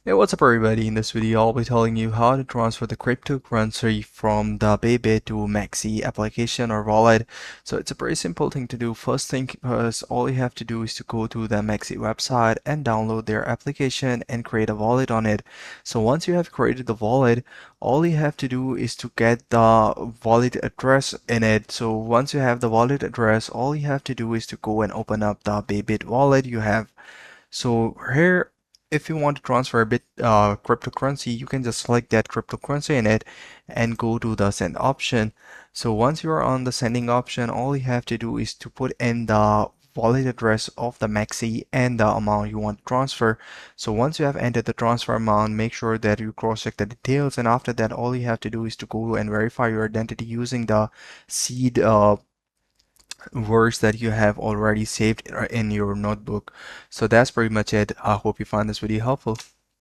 Hey, what's up everybody? In this video, I'll be telling you how to transfer the cryptocurrency from the Bybit to MEXC application or wallet. So it's a very simple thing to do. First thing first, all you have to do is to go to the MEXC website and download their application and create a wallet on it. So once you have created the wallet, all you have to do is to get the wallet address in it. So once you have the wallet address, all you have to do is to go and open up the Bybit wallet you have. So here, if you want to transfer a bit cryptocurrency, you can just select that cryptocurrency in it and go to the send option. So once you're on the sending option, all you have to do is to put in the wallet address of the MEXC and the amount you want to transfer. So once you have entered the transfer amount, make sure that you cross-check the details, and after that all you have to do is to go and verify your identity using the seed words that you have already saved in your notebook. So that's pretty much it. I hope you find this video helpful.